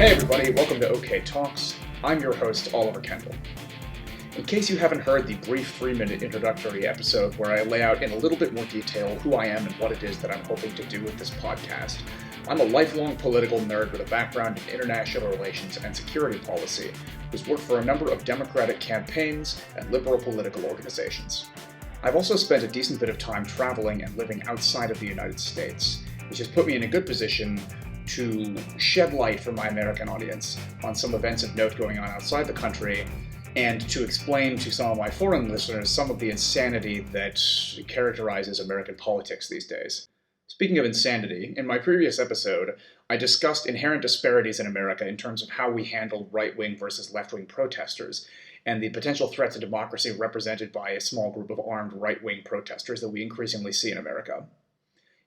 Hey everybody, welcome to OK Talks. I'm your host, Oliver Kendall. In case you haven't heard the brief 3-minute introductory episode where I lay out in a little bit more detail who I am and what it is that I'm hoping to do with this podcast, I'm a lifelong political nerd with a background in international relations and security policy, who's worked for a number of Democratic campaigns and liberal political organizations. I've also spent a decent bit of time traveling and living outside of the United States, which has put me in a good position to shed light for my American audience on some events of note going on outside the country, and to explain to some of my foreign listeners some of the insanity that characterizes American politics these days. Speaking of insanity, in my previous episode, I discussed inherent disparities in America in terms of how we handle right-wing versus left-wing protesters, and the potential threat to democracy represented by a small group of armed right-wing protesters that we increasingly see in America.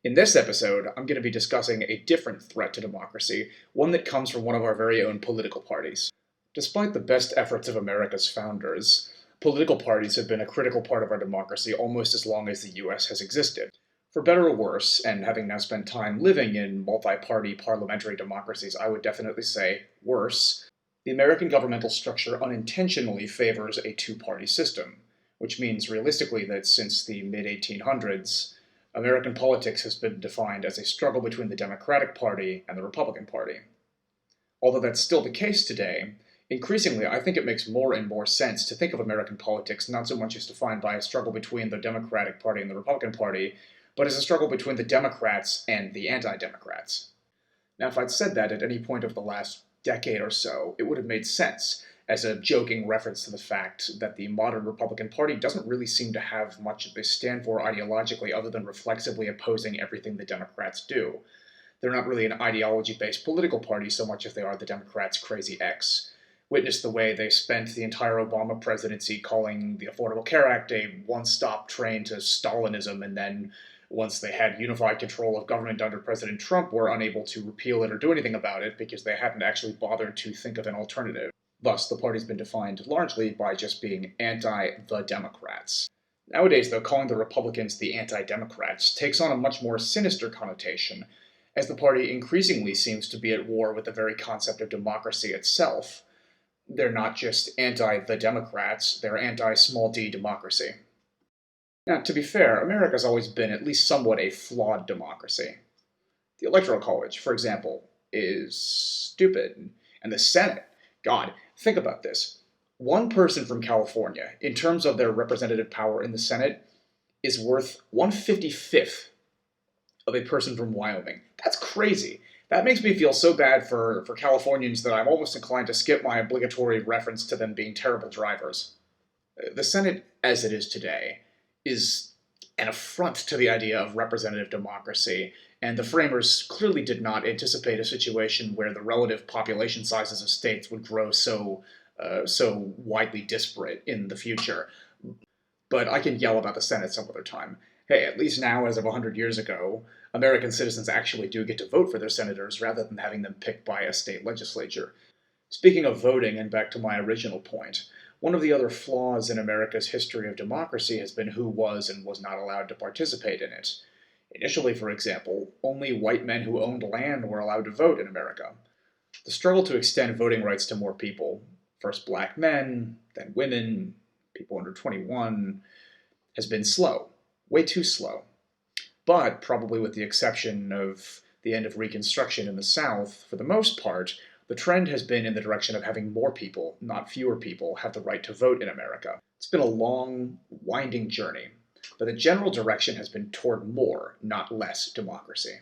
In this episode, I'm going to be discussing a different threat to democracy, one that comes from one of our very own political parties. Despite the best efforts of America's founders, political parties have been a critical part of our democracy almost as long as the US has existed. For better or worse, and having now spent time living in multi-party parliamentary democracies, I would definitely say worse, the American governmental structure unintentionally favors a two-party system, which means realistically that since the mid-1800s, American politics has been defined as a struggle between the Democratic Party and the Republican Party. Although that's still the case today, increasingly I think it makes more and more sense to think of American politics not so much as defined by a struggle between the Democratic Party and the Republican Party, but as a struggle between the Democrats and the anti-Democrats. Now, if I'd said that at any point over the last decade or so, it would have made sense, as a joking reference to the fact that the modern Republican Party doesn't really seem to have much they stand for ideologically other than reflexively opposing everything the Democrats do. They're not really an ideology-based political party so much as they are the Democrats' crazy X. Witness the way they spent the entire Obama presidency calling the Affordable Care Act a one-stop train to Stalinism, and then once they had unified control of government under President Trump, were unable to repeal it or do anything about it because they hadn't actually bothered to think of an alternative. Thus, the party's been defined largely by just being anti-the Democrats. Nowadays, though, calling the Republicans the anti-Democrats takes on a much more sinister connotation, as the party increasingly seems to be at war with the very concept of democracy itself. They're not just anti-the Democrats, they're anti-small d democracy. Now, to be fair, America's always been at least somewhat a flawed democracy. The Electoral College, for example, is stupid, and the Senate, God, think about this. One person from California, in terms of their representative power in the Senate, is worth 1/55th of a person from Wyoming. That's crazy. That makes me feel so bad for Californians that I'm almost inclined to skip my obligatory reference to them being terrible drivers. The Senate, as it is today, is an affront to the idea of representative democracy, and the framers clearly did not anticipate a situation where the relative population sizes of states would grow so widely disparate in the future. But I can yell about the Senate some other time. Hey, at least now, as of 100 years ago, American citizens actually do get to vote for their senators rather than having them picked by a state legislature. Speaking of voting, and back to my original point, one of the other flaws in America's history of democracy has been who was and was not allowed to participate in it. Initially, for example, only white men who owned land were allowed to vote in America. The struggle to extend voting rights to more people, first black men, then women, people under 21, has been slow, way too slow. But, probably with the exception of the end of Reconstruction in the South, for the most part, the trend has been in the direction of having more people, not fewer people, have the right to vote in America. It's been a long, winding journey, but the general direction has been toward more, not less, democracy.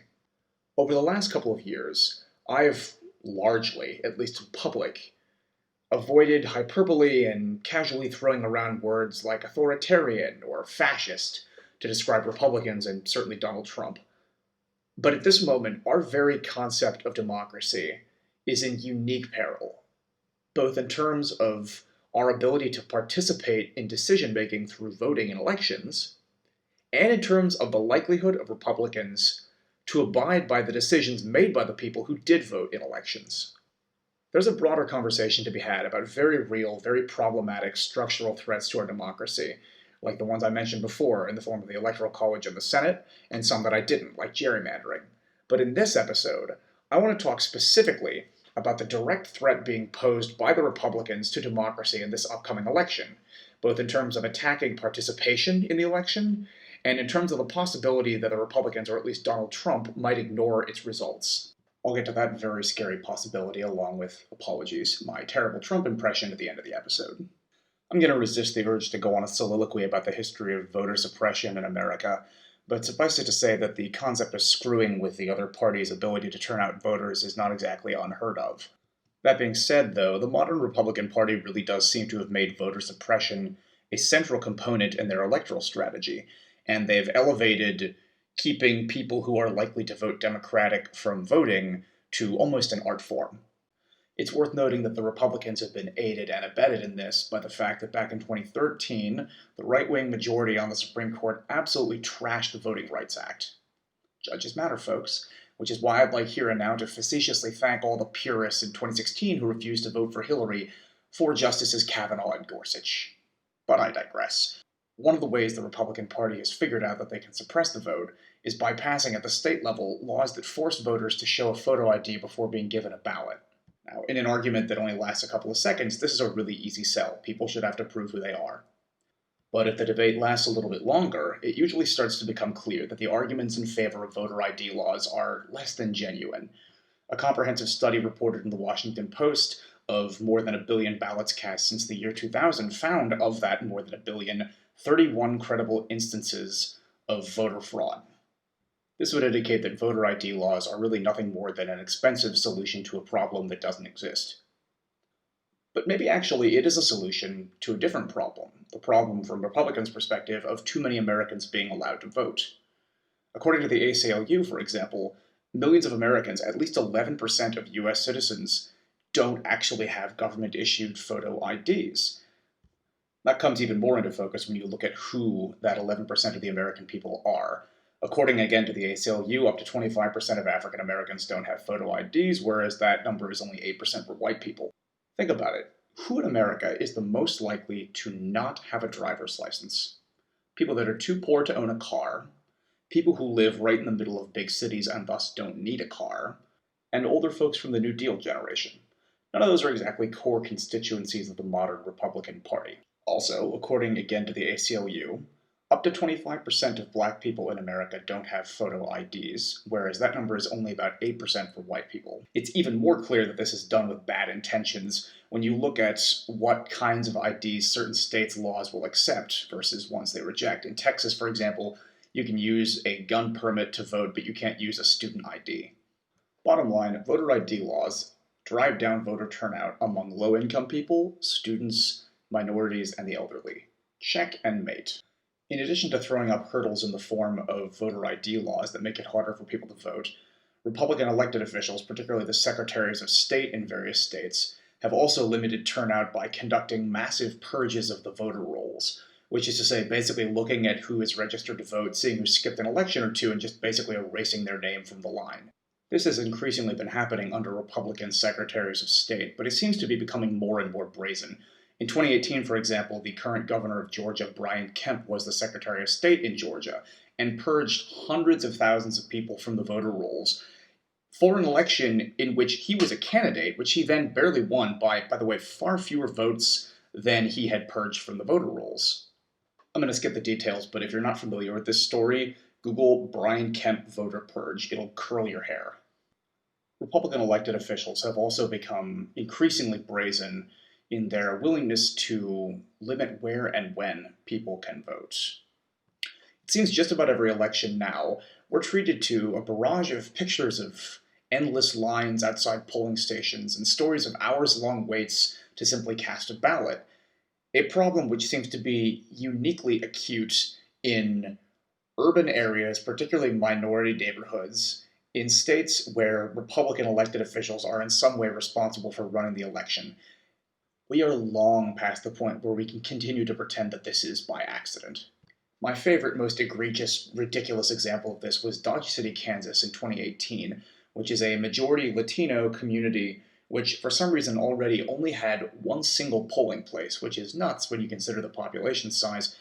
Over the last couple of years, I've largely, at least in public, avoided hyperbole and casually throwing around words like authoritarian or fascist to describe Republicans and certainly Donald Trump. But at this moment, our very concept of democracy is in unique peril, both in terms of our ability to participate in decision-making through voting in elections, and in terms of the likelihood of Republicans to abide by the decisions made by the people who did vote in elections. There's a broader conversation to be had about very real, very problematic structural threats to our democracy, like the ones I mentioned before in the form of the Electoral College and the Senate, and some that I didn't, like gerrymandering. But in this episode, I want to talk specifically about the direct threat being posed by the Republicans to democracy in this upcoming election, both in terms of attacking participation in the election and in terms of the possibility that the Republicans, or at least Donald Trump, might ignore its results. I'll get to that very scary possibility along with, apologies, my terrible Trump impression at the end of the episode. I'm going to resist the urge to go on a soliloquy about the history of voter suppression in America, but suffice it to say that the concept of screwing with the other party's ability to turn out voters is not exactly unheard of. That being said, though, the modern Republican Party really does seem to have made voter suppression a central component in their electoral strategy, and they've elevated keeping people who are likely to vote Democratic from voting to almost an art form. It's worth noting that the Republicans have been aided and abetted in this by the fact that back in 2013, the right-wing majority on the Supreme Court absolutely trashed the Voting Rights Act. Judges matter, folks, which is why I'd like here and now to facetiously thank all the purists in 2016 who refused to vote for Hillary for Justices Kavanaugh and Gorsuch. But I digress. One of the ways the Republican Party has figured out that they can suppress the vote is by passing at the state level laws that force voters to show a photo ID before being given a ballot. Now, in an argument that only lasts a couple of seconds, this is a really easy sell. People should have to prove who they are. But if the debate lasts a little bit longer, it usually starts to become clear that the arguments in favor of voter ID laws are less than genuine. A comprehensive study reported in the Washington Post of more than 1 billion ballots cast since the year 2000 found, of that more than 1 billion, 31 credible instances of voter fraud. This would indicate that voter ID laws are really nothing more than an expensive solution to a problem that doesn't exist. But maybe actually it is a solution to a different problem, the problem from Republicans' perspective of too many Americans being allowed to vote. According to the ACLU, for example, millions of Americans, at least 11% of US citizens, don't actually have government-issued photo IDs. That comes even more into focus when you look at who that 11% of the American people are. According again to the ACLU, up to 25% of African Americans don't have photo IDs, whereas that number is only 8% for white people. Think about it. Who in America is the most likely to not have a driver's license? People that are too poor to own a car, people who live right in the middle of big cities and thus don't need a car, and older folks from the New Deal generation. None of those are exactly core constituencies of the modern Republican Party. Also, according again to the ACLU, up to 25% of black people in America don't have photo IDs, whereas that number is only about 8% for white people. It's even more clear that this is done with bad intentions when you look at what kinds of IDs certain states' laws will accept versus ones they reject. In Texas, for example, you can use a gun permit to vote, but you can't use a student ID. Bottom line, voter ID laws drive down voter turnout among low-income people, students, minorities, and the elderly. Check and mate. In addition to throwing up hurdles in the form of voter ID laws that make it harder for people to vote, Republican elected officials, particularly the secretaries of state in various states, have also limited turnout by conducting massive purges of the voter rolls, which is to say basically looking at who is registered to vote, seeing who skipped an election or two, and just basically erasing their name from the line. This has increasingly been happening under Republican secretaries of state, but it seems to be becoming more and more brazen. In 2018, for example, the current governor of Georgia, Brian Kemp, was the Secretary of State in Georgia and purged hundreds of thousands of people from the voter rolls for an election in which he was a candidate, which he then barely won by the way, far fewer votes than he had purged from the voter rolls. I'm going to skip the details, but if you're not familiar with this story, Google Brian Kemp voter purge. It'll curl your hair. Republican elected officials have also become increasingly brazen in their willingness to limit where and when people can vote. It seems just about every election now, we're treated to a barrage of pictures of endless lines outside polling stations and stories of hours-long waits to simply cast a ballot, a problem which seems to be uniquely acute in urban areas, particularly minority neighborhoods, in states where Republican elected officials are in some way responsible for running the election. We are long past the point where we can continue to pretend that this is by accident. My favorite, most egregious, ridiculous example of this was Dodge City, Kansas in 2018, which is a majority Latino community which for some reason already only had one single polling place, which is nuts when you consider the population size.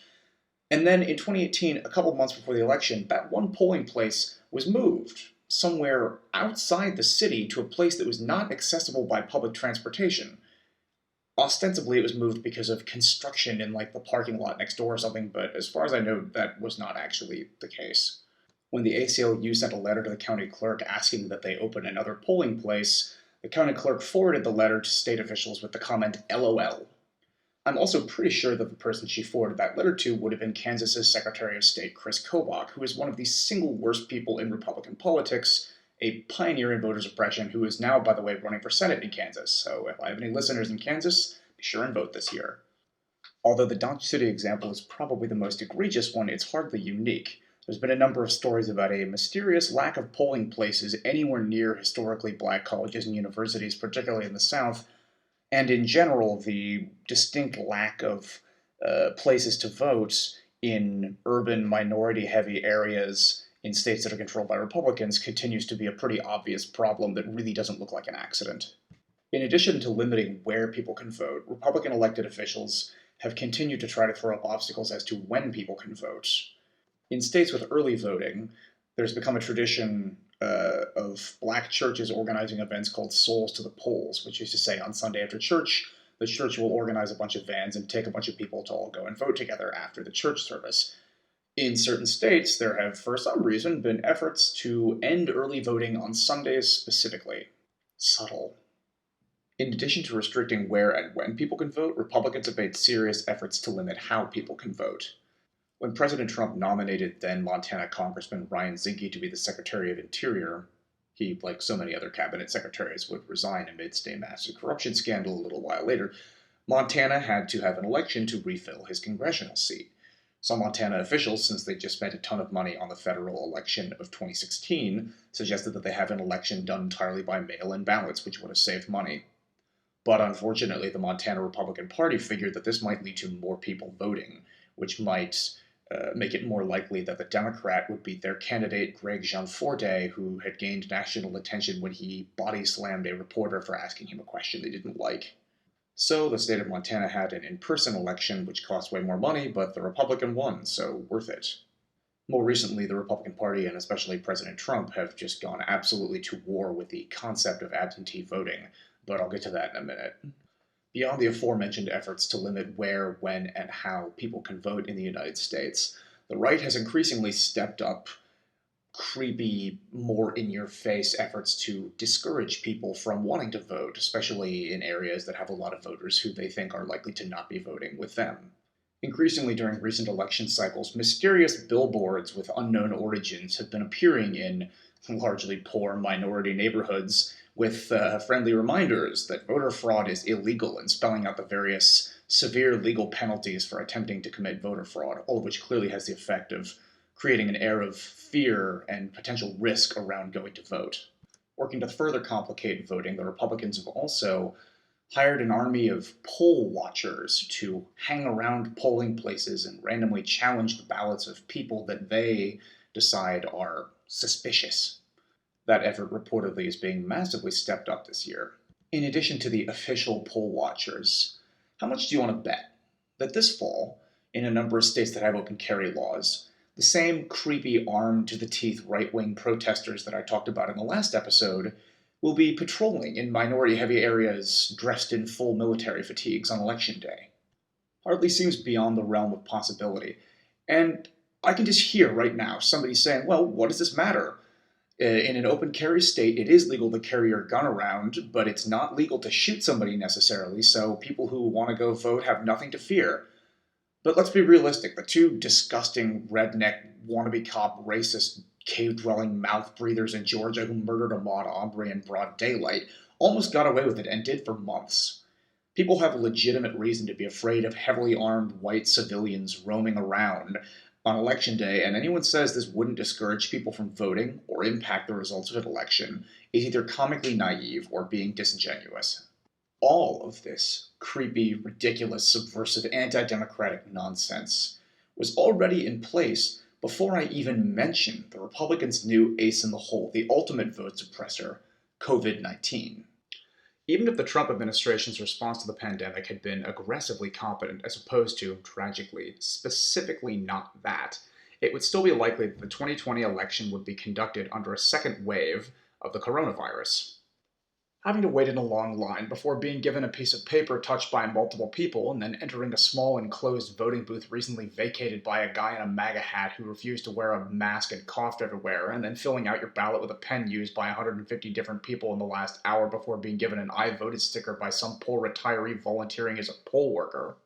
And then in 2018, a couple months before the election, that one polling place was moved. somewhere outside the city to a place that was not accessible by public transportation. Ostensibly, it was moved because of construction in like the parking lot next door or something, but as far as I know, that was not actually the case. When the ACLU sent a letter to the county clerk asking that they open another polling place, the county clerk forwarded the letter to state officials with the comment LOL. I'm also pretty sure that the person she forwarded that letter to would have been Kansas's Secretary of State Chris Kobach, who is one of the single worst people in Republican politics, a pioneer in voter suppression who is now, by the way, running for Senate in Kansas. So if I have any listeners in Kansas, be sure and vote this year. Although the Dodge City example is probably the most egregious one, it's hardly unique. There's been a number of stories about a mysterious lack of polling places anywhere near historically black colleges and universities, particularly in the South, and in general, the distinct lack of places to vote in urban, minority-heavy areas in states that are controlled by Republicans continues to be a pretty obvious problem that really doesn't look like an accident. In addition to limiting where people can vote, Republican elected officials have continued to try to throw up obstacles as to when people can vote. In states with early voting, there's become a tradition of black churches organizing events called Souls to the Polls, which is to say on Sunday after church, the church will organize a bunch of vans and take a bunch of people to all go and vote together after the church service. In certain states, there have, for some reason, been efforts to end early voting on Sundays specifically. Subtle. In addition to restricting where and when people can vote, Republicans have made serious efforts to limit how people can vote. When President Trump nominated then Montana Congressman Ryan Zinke to be the Secretary of Interior, he, like so many other cabinet secretaries, would resign amidst a massive corruption scandal a little while later. Montana had to have an election to refill his congressional seat. Some Montana officials, since they just spent a ton of money on the federal election of 2016, suggested that they have an election done entirely by mail-in ballots, which would have saved money. But unfortunately, the Montana Republican Party figured that this might lead to more people voting, which might make it more likely that the Democrat would beat their candidate, Greg Gianforte, who had gained national attention when he body-slammed a reporter for asking him a question they didn't like. So the state of Montana had an in-person election, which cost way more money, but the Republican won, so worth it. More recently, the Republican Party, and especially President Trump, have just gone absolutely to war with the concept of absentee voting, but I'll get to that in a minute. Beyond the aforementioned efforts to limit where, when, and how people can vote in the United States, the right has increasingly stepped up creepy, more in-your-face efforts to discourage people from wanting to vote, especially in areas that have a lot of voters who they think are likely to not be voting with them. Increasingly during recent election cycles, mysterious billboards with unknown origins have been appearing in largely poor minority neighborhoods with friendly reminders that voter fraud is illegal and spelling out the various severe legal penalties for attempting to commit voter fraud, all of which clearly has the effect of creating an air of fear and potential risk around going to vote. Working to further complicate voting, the Republicans have also hired an army of poll watchers to hang around polling places and randomly challenge the ballots of people that they decide are suspicious. That effort reportedly is being massively stepped up this year. In addition to the official poll watchers, how much do you want to bet that this fall, in a number of states that have open carry laws, the same creepy armed-to-the-teeth right-wing protesters that I talked about in the last episode will be patrolling in minority-heavy areas dressed in full military fatigues on Election Day? Hardly seems beyond the realm of possibility. And I can just hear right now somebody saying, well, what does this matter? In an open carry state, it is legal to carry your gun around, but it's not legal to shoot somebody necessarily, so people who want to go vote have nothing to fear. But let's be realistic. The two disgusting, redneck, wannabe cop, racist, cave-dwelling mouth breathers in Georgia who murdered Ahmaud Arbery in broad daylight almost got away with it and did for months. People have legitimate reason to be afraid of heavily armed white civilians roaming around on Election Day, and anyone says this wouldn't discourage people from voting or impact the results of an election is either comically naive or being disingenuous. All of this creepy, ridiculous, subversive, anti-democratic nonsense was already in place before I even mentioned the Republicans' new ace in the hole, the ultimate vote suppressor, COVID-19. Even if the Trump administration's response to the pandemic had been aggressively competent as opposed to, tragically, specifically not that, it would still be likely that the 2020 election would be conducted under a second wave of the coronavirus. Having to wait in a long line before being given a piece of paper touched by multiple people and then entering a small enclosed voting booth recently vacated by a guy in a MAGA hat who refused to wear a mask and coughed everywhere, and then filling out your ballot with a pen used by 150 different people in the last hour before being given an I voted sticker by some poor retiree volunteering as a poll worker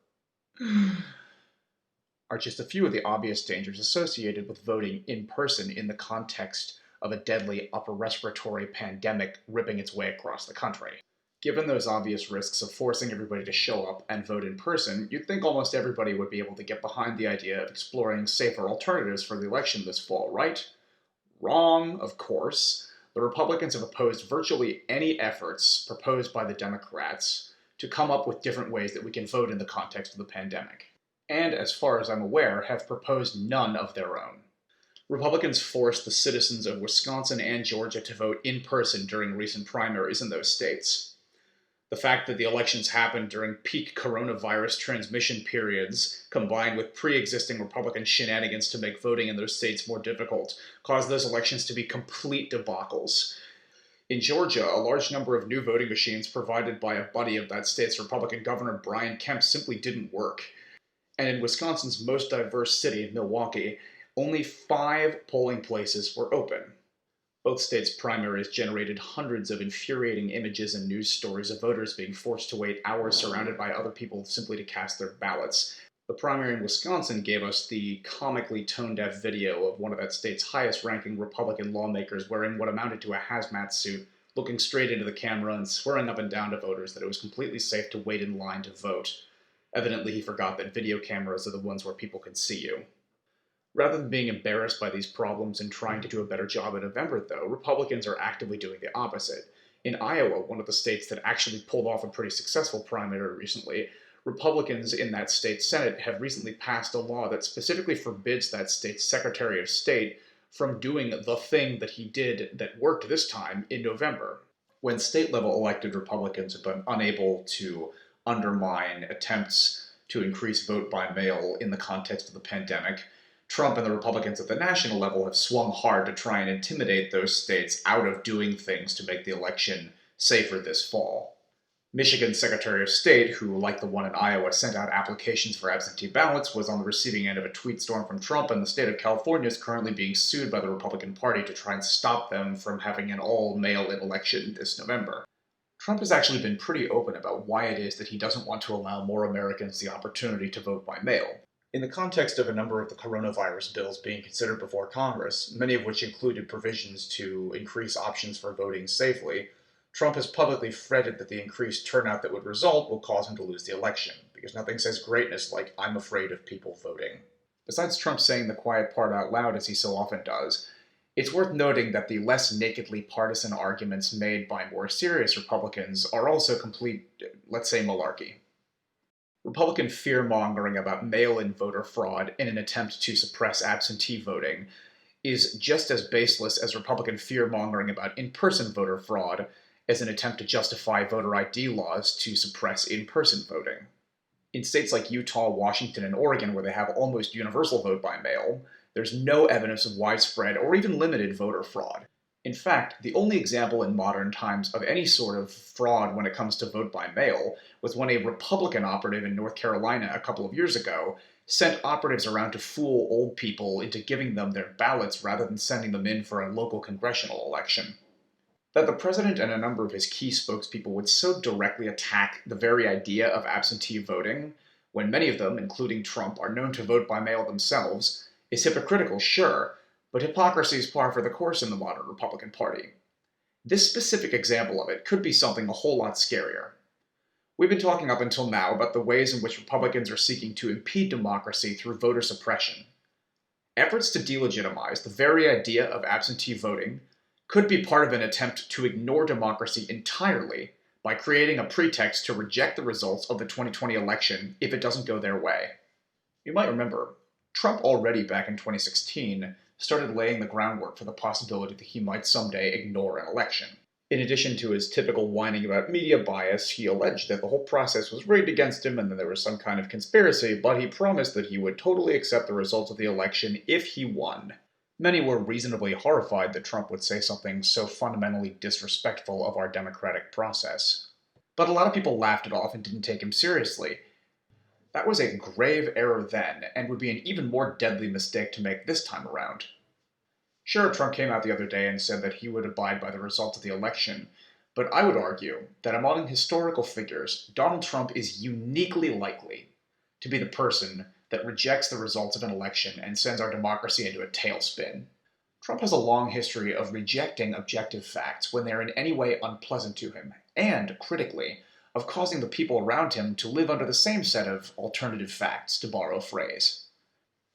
are just a few of the obvious dangers associated with voting in person in the context of a deadly upper respiratory pandemic ripping its way across the country. Given those obvious risks of forcing everybody to show up and vote in person, you'd think almost everybody would be able to get behind the idea of exploring safer alternatives for the election this fall, right? Wrong, of course. The Republicans have opposed virtually any efforts proposed by the Democrats to come up with different ways that we can vote in the context of the pandemic. And, as far as I'm aware, have proposed none of their own. Republicans forced the citizens of Wisconsin and Georgia to vote in person during recent primaries in those states. The fact that the elections happened during peak coronavirus transmission periods, combined with pre-existing Republican shenanigans to make voting in those states more difficult, caused those elections to be complete debacles. In Georgia, a large number of new voting machines provided by a buddy of that state's Republican governor, Brian Kemp, simply didn't work. And in Wisconsin's most diverse city, Milwaukee, only 5 polling places were open. Both states' primaries generated hundreds of infuriating images and news stories of voters being forced to wait hours surrounded by other people simply to cast their ballots. The primary in Wisconsin gave us the comically tone-deaf video of one of that state's highest-ranking Republican lawmakers wearing what amounted to a hazmat suit, looking straight into the camera and swearing up and down to voters that it was completely safe to wait in line to vote. Evidently, he forgot that video cameras are the ones where people can see you. Rather than being embarrassed by these problems and trying to do a better job in November, though, Republicans are actively doing the opposite. In Iowa, one of the states that actually pulled off a pretty successful primary recently, Republicans in that state's Senate have recently passed a law that specifically forbids that state's Secretary of State from doing the thing that he did that worked this time in November. When state-level elected Republicans have been unable to undermine attempts to increase vote by mail in the context of the pandemic, Trump and the Republicans at the national level have swung hard to try and intimidate those states out of doing things to make the election safer this fall. Michigan's Secretary of State, who, like the one in Iowa, sent out applications for absentee ballots, was on the receiving end of a tweet storm from Trump, and the state of California is currently being sued by the Republican Party to try and stop them from having an all-mail-in election this November. Trump has actually been pretty open about why it is that he doesn't want to allow more Americans the opportunity to vote by mail. In the context of a number of the coronavirus bills being considered before Congress, many of which included provisions to increase options for voting safely, Trump has publicly fretted that the increased turnout that would result will cause him to lose the election, because nothing says greatness like, "I'm afraid of people voting." Besides Trump saying the quiet part out loud, as he so often does, it's worth noting that the less nakedly partisan arguments made by more serious Republicans are also complete, let's say, malarkey. Republican fear-mongering about mail-in voter fraud in an attempt to suppress absentee voting is just as baseless as Republican fear-mongering about in-person voter fraud as an attempt to justify voter ID laws to suppress in-person voting. In states like Utah, Washington, and Oregon, where they have almost universal vote by mail, there's no evidence of widespread or even limited voter fraud. In fact, the only example in modern times of any sort of fraud when it comes to vote by mail was when a Republican operative in North Carolina a couple of years ago sent operatives around to fool old people into giving them their ballots rather than sending them in for a local congressional election. That the president and a number of his key spokespeople would so directly attack the very idea of absentee voting, when many of them, including Trump, are known to vote by mail themselves, is hypocritical, sure, but hypocrisy is par for the course in the modern Republican Party. This specific example of it could be something a whole lot scarier. We've been talking up until now about the ways in which Republicans are seeking to impede democracy through voter suppression. Efforts to delegitimize the very idea of absentee voting could be part of an attempt to ignore democracy entirely by creating a pretext to reject the results of the 2020 election if it doesn't go their way. You might remember, Trump already back in 2016 started laying the groundwork for the possibility that he might someday ignore an election. In addition to his typical whining about media bias, he alleged that the whole process was rigged against him and that there was some kind of conspiracy, but he promised that he would totally accept the results of the election if he won. Many were reasonably horrified that Trump would say something so fundamentally disrespectful of our democratic process. But a lot of people laughed it off and didn't take him seriously. That was a grave error then, and would be an even more deadly mistake to make this time around. Sure, Trump came out the other day and said that he would abide by the results of the election, but I would argue that among historical figures, Donald Trump is uniquely likely to be the person that rejects the results of an election and sends our democracy into a tailspin. Trump has a long history of rejecting objective facts when they're in any way unpleasant to him, and, critically, of causing the people around him to live under the same set of alternative facts, to borrow a phrase.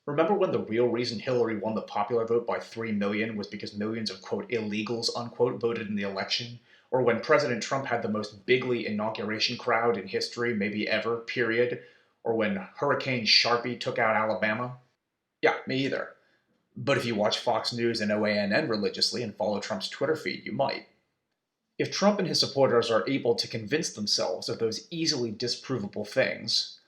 Remember when the real reason Hillary won the popular vote by 3 million was because millions of, quote, illegals, unquote, voted in the election? Or when President Trump had the most bigly inauguration crowd in history, maybe ever, period? Or when Hurricane Sharpie took out Alabama? Yeah, me either. But if you watch Fox News and OANN religiously and follow Trump's Twitter feed, you might. If Trump and his supporters are able to convince themselves of those easily disprovable things,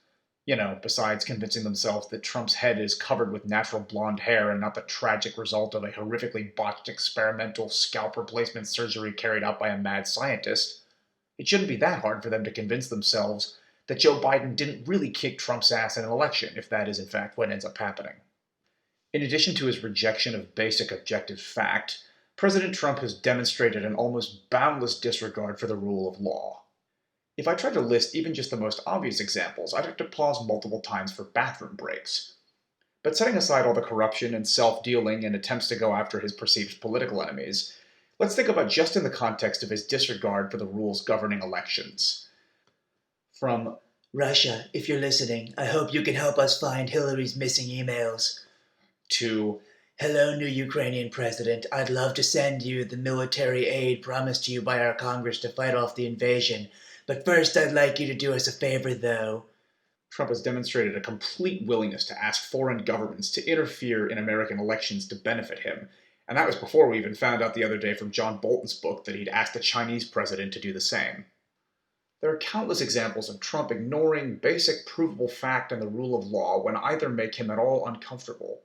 besides convincing themselves that Trump's head is covered with natural blonde hair and not the tragic result of a horrifically botched experimental scalp replacement surgery carried out by a mad scientist, it shouldn't be that hard for them to convince themselves that Joe Biden didn't really kick Trump's ass in an election, if that is in fact what ends up happening. In addition to his rejection of basic objective fact, President Trump has demonstrated an almost boundless disregard for the rule of law. If I tried to list even just the most obvious examples, I'd have to pause multiple times for bathroom breaks. But setting aside all the corruption and self-dealing and attempts to go after his perceived political enemies, let's think about just in the context of his disregard for the rules governing elections. From Russia, if you're listening, I hope you can help us find Hillary's missing emails. To hello, new Ukrainian president. I'd love to send you the military aid promised to you by our Congress to fight off the invasion. But first, I'd like you to do us a favor, though. Trump has demonstrated a complete willingness to ask foreign governments to interfere in American elections to benefit him. And that was before we even found out the other day from John Bolton's book that he'd asked the Chinese president to do the same. There are countless examples of Trump ignoring basic provable fact and the rule of law when either make him at all uncomfortable.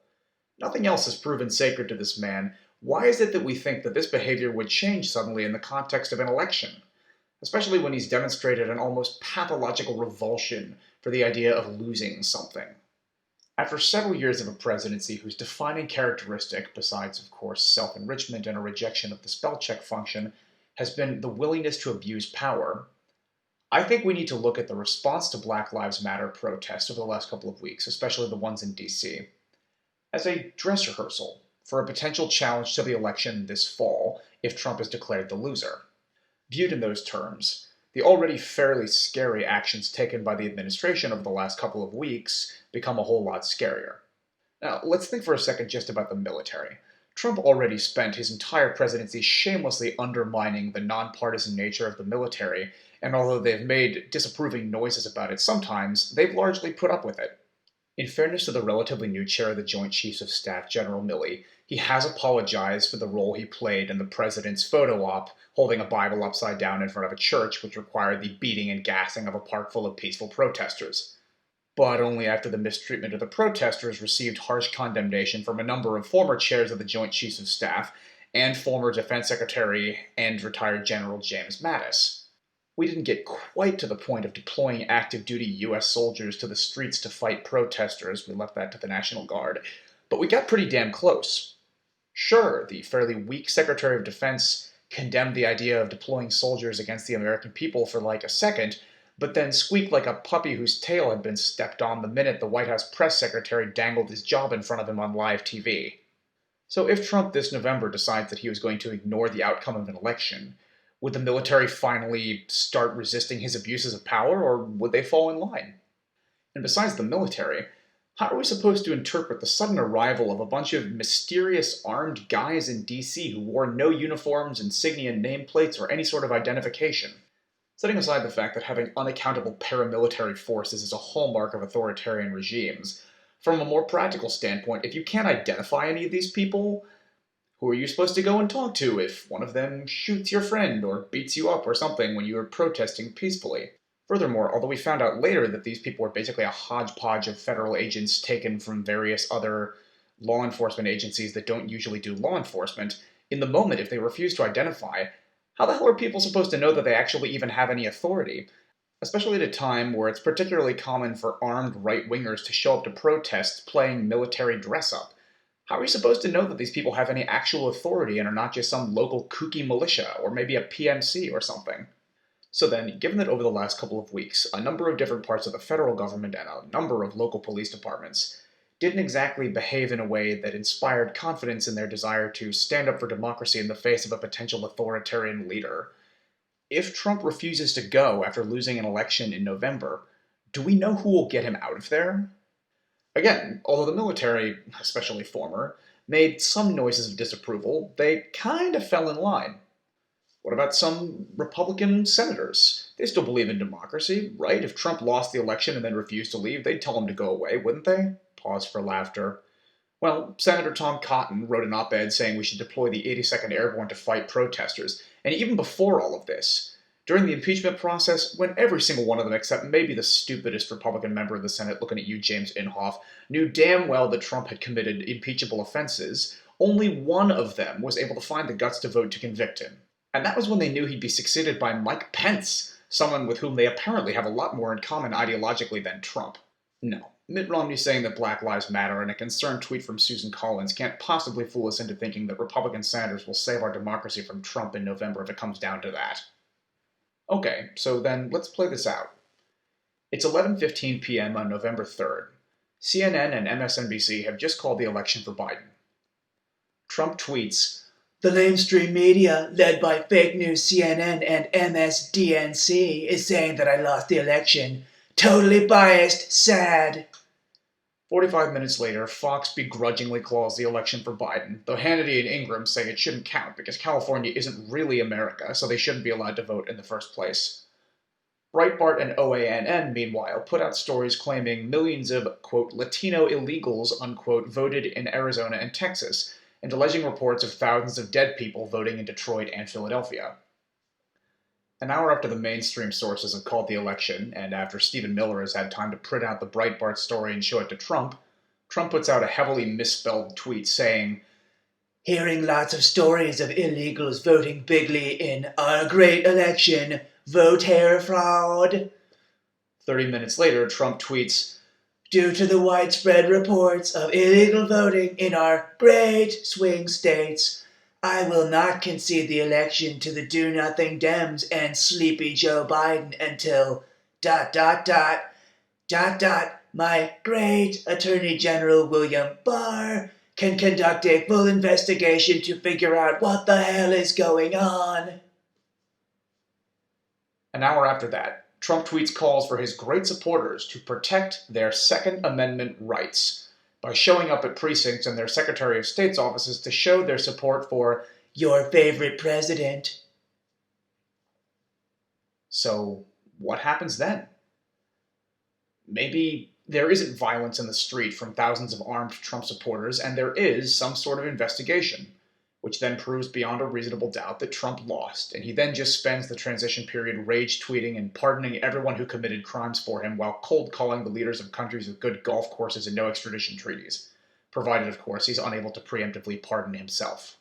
Nothing else is proven sacred to this man. Why is it that we think that this behavior would change suddenly in the context of an election? Especially when he's demonstrated an almost pathological revulsion for the idea of losing something. After several years of a presidency whose defining characteristic, besides, of course, self-enrichment and a rejection of the spell check function, has been the willingness to abuse power, I think we need to look at the response to Black Lives Matter protests over the last couple of weeks, especially the ones in D.C., as a dress rehearsal for a potential challenge to the election this fall if Trump is declared the loser. Viewed in those terms, the already fairly scary actions taken by the administration over the last couple of weeks become a whole lot scarier. Now, let's think for a second just about the military. Trump already spent his entire presidency shamelessly undermining the nonpartisan nature of the military, and although they've made disapproving noises about it sometimes, they've largely put up with it. In fairness to the relatively new chair of the Joint Chiefs of Staff, General Milley, he has apologized for the role he played in the president's photo op holding a Bible upside down in front of a church, which required the beating and gassing of a park full of peaceful protesters. But only after the mistreatment of the protesters received harsh condemnation from a number of former chairs of the Joint Chiefs of Staff and former Defense Secretary and retired General James Mattis. We didn't get quite to the point of deploying active-duty U.S. soldiers to the streets to fight protesters. We left that to the National Guard. But we got pretty damn close. Sure, the fairly weak Secretary of Defense condemned the idea of deploying soldiers against the American people for like a second, but then squeaked like a puppy whose tail had been stepped on the minute the White House press secretary dangled his job in front of him on live TV. So if Trump this November decides that he was going to ignore the outcome of an election, would the military finally start resisting his abuses of power, or would they fall in line? And besides the military, how are we supposed to interpret the sudden arrival of a bunch of mysterious armed guys in D.C. who wore no uniforms, insignia, nameplates, or any sort of identification? Setting aside the fact that having unaccountable paramilitary forces is a hallmark of authoritarian regimes, from a more practical standpoint, if you can't identify any of these people, Who are you supposed to go and talk to if one of them shoots your friend or beats you up or something when you are protesting peacefully? Furthermore, although we found out later that these people were basically a hodgepodge of federal agents taken from various other law enforcement agencies that don't usually do law enforcement, in the moment, if they refuse to identify, how the hell are people supposed to know that they actually even have any authority? Especially at a time where it's particularly common for armed right-wingers to show up to protests playing military dress-up. How are you supposed to know that these people have any actual authority and are not just some local kooky militia, or maybe a PMC or something? So then, given that over the last couple of weeks, a number of different parts of the federal government and a number of local police departments didn't exactly behave in a way that inspired confidence in their desire to stand up for democracy in the face of a potential authoritarian leader, if Trump refuses to go after losing an election in November, do we know who will get him out of there? Again, although the military, especially former, made some noises of disapproval, they kind of fell in line. What about some Republican senators? They still believe in democracy, right? If Trump lost the election and then refused to leave, they'd tell him to go away, wouldn't they? Pause for laughter. Well, Senator Tom Cotton wrote an op-ed saying we should deploy the 82nd Airborne to fight protesters. And even before all of this, during the impeachment process, when every single one of them, except maybe the stupidest Republican member of the Senate, looking at you, James Inhofe, knew damn well that Trump had committed impeachable offenses, only one of them was able to find the guts to vote to convict him. And that was when they knew he'd be succeeded by Mike Pence, someone with whom they apparently have a lot more in common ideologically than Trump. No, Mitt Romney saying that Black Lives Matter and a concerned tweet from Susan Collins can't possibly fool us into thinking that Republican senators will save our democracy from Trump in November if it comes down to that. Okay, so then let's play this out. It's 11:15 p.m. on November 3rd. CNN and MSNBC have just called the election for Biden. Trump tweets, "The mainstream media, led by fake news CNN and MSDNC, is saying that I lost the election. Totally biased, sad." 45 minutes later, Fox begrudgingly calls the election for Biden, though Hannity and Ingram say it shouldn't count because California isn't really America, so they shouldn't be allowed to vote in the first place. Breitbart and OANN, meanwhile, put out stories claiming millions of, quote, Latino illegals, unquote, voted in Arizona and Texas, and alleging reports of thousands of dead people voting in Detroit and Philadelphia. An hour after the mainstream sources have called the election, and after Stephen Miller has had time to print out the Breitbart story and show it to Trump, Trump puts out a heavily misspelled tweet saying, "Hearing lots of stories of illegals voting bigly in our great election, voter fraud." 30 minutes later, Trump tweets, "Due to the widespread reports of illegal voting in our great swing states, I will not concede the election to the do-nothing Dems and sleepy Joe Biden until ... my great Attorney General William Barr can conduct a full investigation to figure out what the hell is going on." An hour after that, Trump tweets calls for his great supporters to protect their Second Amendment rights by showing up at precincts and their Secretary of State's offices to show their support for your favorite president. So, what happens then? Maybe there isn't violence in the street from thousands of armed Trump supporters, and there is some sort of investigation, which then proves beyond a reasonable doubt that Trump lost, and he then just spends the transition period rage-tweeting and pardoning everyone who committed crimes for him while cold-calling the leaders of countries with good golf courses and no extradition treaties, provided, of course, he's unable to preemptively pardon himself.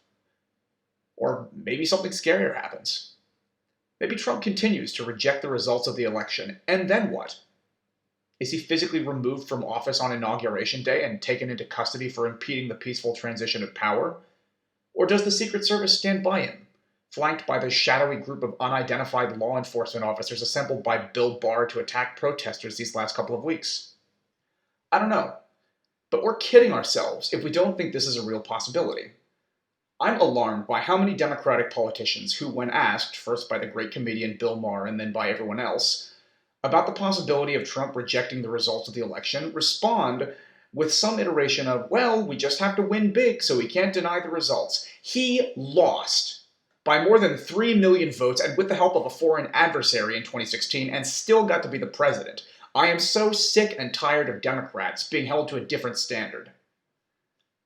Or maybe something scarier happens. Maybe Trump continues to reject the results of the election, and then what? Is he physically removed from office on Inauguration Day and taken into custody for impeding the peaceful transition of power? Or does the Secret Service stand by him, flanked by the shadowy group of unidentified law enforcement officers assembled by Bill Barr to attack protesters these last couple of weeks? I don't know, but we're kidding ourselves if we don't think this is a real possibility. I'm alarmed by how many Democratic politicians who, when asked, first by the great comedian Bill Maher and then by everyone else, about the possibility of Trump rejecting the results of the election, respond with some iteration of, well, we just have to win big, so we can't deny the results. He lost by more than 3 million votes and with the help of a foreign adversary in 2016 and still got to be the president. I am so sick and tired of Democrats being held to a different standard.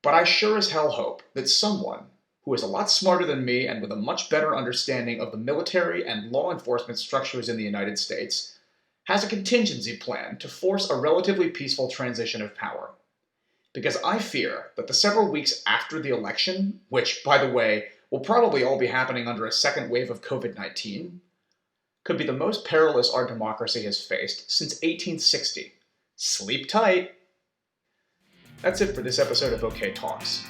But I sure as hell hope that someone, who is a lot smarter than me and with a much better understanding of the military and law enforcement structures in the United States, has a contingency plan to force a relatively peaceful transition of power. Because I fear that the several weeks after the election, which, by the way, will probably all be happening under a second wave of COVID-19, could be the most perilous our democracy has faced since 1860. Sleep tight! That's it for this episode of OK Talks.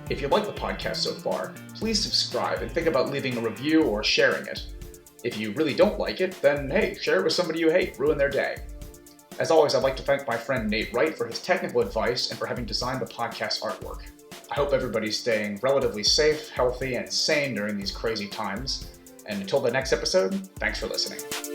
If you like the podcast so far, please subscribe and think about leaving a review or sharing it. If you really don't like it, then hey, share it with somebody you hate, ruin their day. As always, I'd like to thank my friend Nate Wright for his technical advice and for having designed the podcast artwork. I hope everybody's staying relatively safe, healthy, and sane during these crazy times. And until the next episode, thanks for listening.